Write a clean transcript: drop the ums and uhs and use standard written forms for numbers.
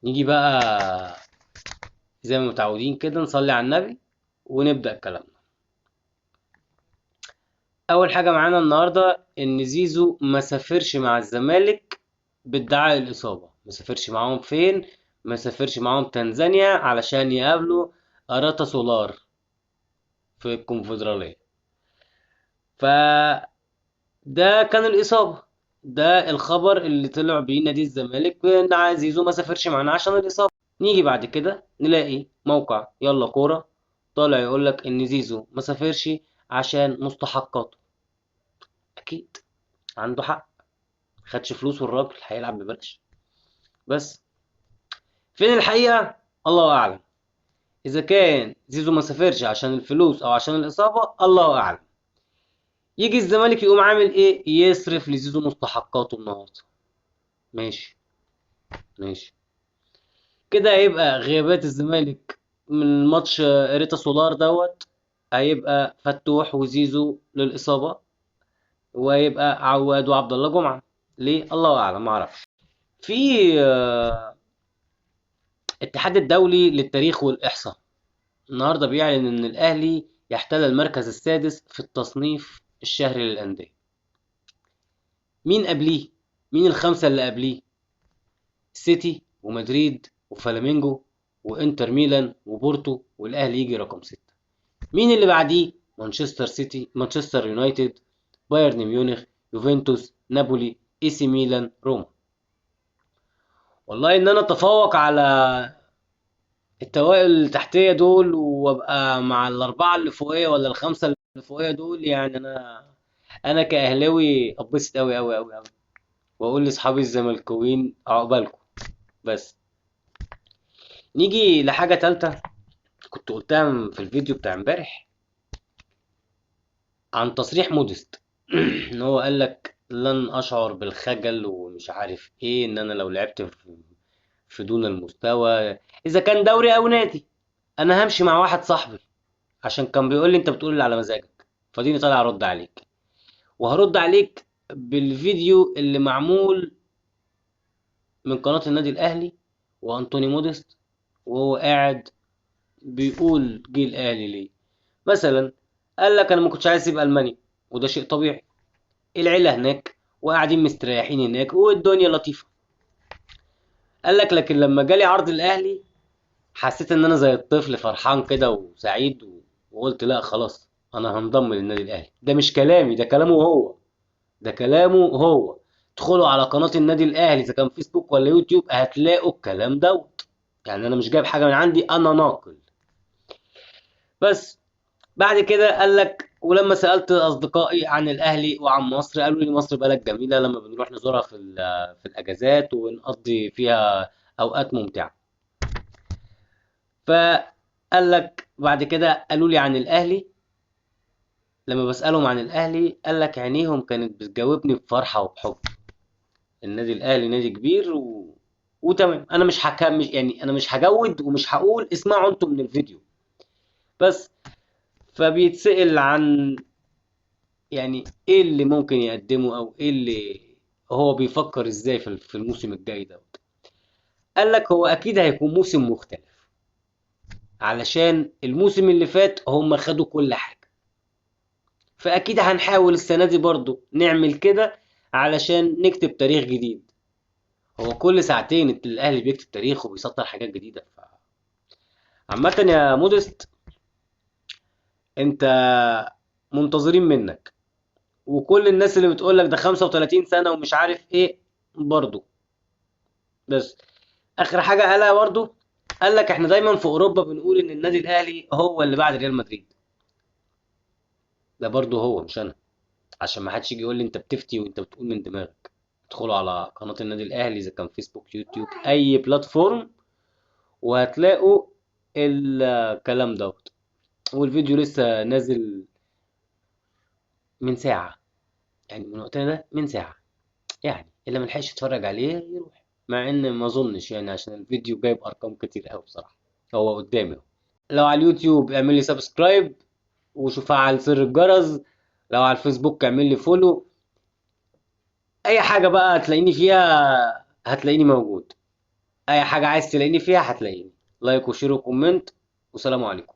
نيجي بقى زي ما متعودين كده نصلي على النبي ونبدأ كلامنا. أول حاجة معانا النهاردة إن زيزو ما سافرش مع الزمالك بادعاء الإصابة. ما سافرش معاهم فين؟ ما سافرش معاهم تنزانيا علشان يقابلوا أراتا سولار في الكونفدرالية. فده كان الإصابة. ده الخبر اللي طلع بيه نادي الزمالك إن زيزو ما سافرش معانا عشان الإصابة. نيجي بعد كده نلاقي موقع يلا كورة طالع يقولك إن زيزو ما سافرش عشان مستحقاته. أكيد عنده حق، خدش فلوس والراجل هيلعب ببلاش. بس فين الحقيقة؟ الله أعلم. إذا كان زيزو ما سافرش عشان الفلوس أو عشان الإصابة الله أعلم. يجي الزمالك يقوم عامل إيه؟ يصرف لزيزو مستحقاته النهاردة. ماشي ماشي. كده هيبقى غيابات الزمالك من ماتش ريتا سولار هيبقى فتوح وزيزو للإصابة، وهيبقى عواد وعبد الله جمعة. ليه؟ الله أعلم، ما أعرفش. في الاتحاد الدولي للتاريخ والإحصاء النهارده بيعلن إن الأهلي يحتل المركز السادس في التصنيف الشهري للأندية. مين قبليه؟ مين الخمسة اللي قبليه؟ سيتي ومدريد وفلامينجو وإنتر ميلان وبورتو، والأهلي يجي رقم ستة. مين اللي بعديه؟ مانشستر سيتي، مانشستر يونايتد، بايرن ميونخ، يوفنتوس، نابولي، اي سي ميلان، روما. والله ان انا اتفوق على التوائل اللي تحتيه دول وابقى مع الاربعه اللي فوقيه ولا الخمسه اللي فوقيه دول، يعني انا كاهلاوي اتبسط قوي قوي قوي قوي، واقول لاصحابي الزملكاويين عقبالكم. بس نيجي لحاجه تالته كنت قلتها في الفيديو بتاع امبارح عن تصريح موديست. ان هو قال لك لن اشعر بالخجل ومش عارف ايه ان انا لو لعبت في دون المستوى، اذا كان دوري او نادي انا همشي مع واحد صاحبي عشان كان بيقول لي انت بتقول اللي على مزاجك. فديني طالع ارد عليك، وهرد عليك بالفيديو اللي معمول من قناة النادي الاهلي وانطوني موديست وهو قاعد بيقول جه الاهلي ليه. مثلا قال لك انا ما كنتش عايز اسيب المانيا، وده شيء طبيعي، العيلة هناك وقاعدين مستريحين هناك والدنيا لطيفة. قال لك لكن لما جالي عرض الاهلي حسيت ان انا زي الطفل فرحان كده وسعيد وقلت لا خلاص انا هنضم للنادي الاهلي. ده مش كلامي، ده كلامه هو، ده كلامه هو. ادخلوا على قناة النادي الاهلي اذا كان فيسبوك ولا يوتيوب هتلاقوا الكلام يعني انا مش جايب حاجة من عندي، انا ناقل. بس بعد كده قال لك ولما سألت أصدقائي عن الأهلي وعن مصر قالوا لي مصر بلد جميلة لما بنروح نزورها في الأجازات ونقضي فيها أوقات ممتعة. فقال لك بعد كده قالوا لي عن الأهلي، لما بسألهم عن الأهلي قال لك عينيهم كانت بتجاوبني بفرحة وبحب. النادي الأهلي نادي كبير وتمام. أنا مش هكمل، يعني أنا مش هجود ومش هقول، اسمعوا أنتم من الفيديو بس. فبيتسأل عن يعني ايه اللي ممكن يقدمه او ايه اللي هو بيفكر ازاي في الموسم الجاي قال لك هو اكيد هيكون موسم مختلف علشان الموسم اللي فات هم خدوا كل حاجة، فاكيد هنحاول السنة دي برضو نعمل كده علشان نكتب تاريخ جديد. هو كل ساعتين الاهلي بيكتب تاريخ وبيسطر حاجات جديدة. عامة يا مودست انت منتظرين منك، وكل الناس اللي بتقول لك ده 35 سنة ومش عارف ايه برضو. بس اخر حاجه قالها برضه، قال لك احنا دايما في اوروبا بنقول ان النادي الاهلي هو اللي بعد ريال مدريد. ده برضه هو مش انا، عشان ما حدش يجي يقول لي انت بتفتي وانت بتقول من دماغك. ادخلوا على قناه النادي الاهلي اذا كان فيسبوك يوتيوب اي بلاتفورم وهتلاقوا الكلام والفيديو لسه نازل من ساعه، يعني من وقتنا ده من ساعه، يعني اللي ملحقش يتفرج عليه يروح. مع ان ما اظنش يعني عشان الفيديو جايب ارقام كتير قوي بصراحه. هو قدامي أهو. لو على اليوتيوب اعمل لي سبسكرايب وشوف على زر الجرس، لو على الفيسبوك اعمل لي فولو، اي حاجه بقى هتلاقيني فيها هتلاقيني موجود. اي حاجة عايز تلاقيني فيها هتلاقيني. لايك وشير وكومنت، والسلام عليكم.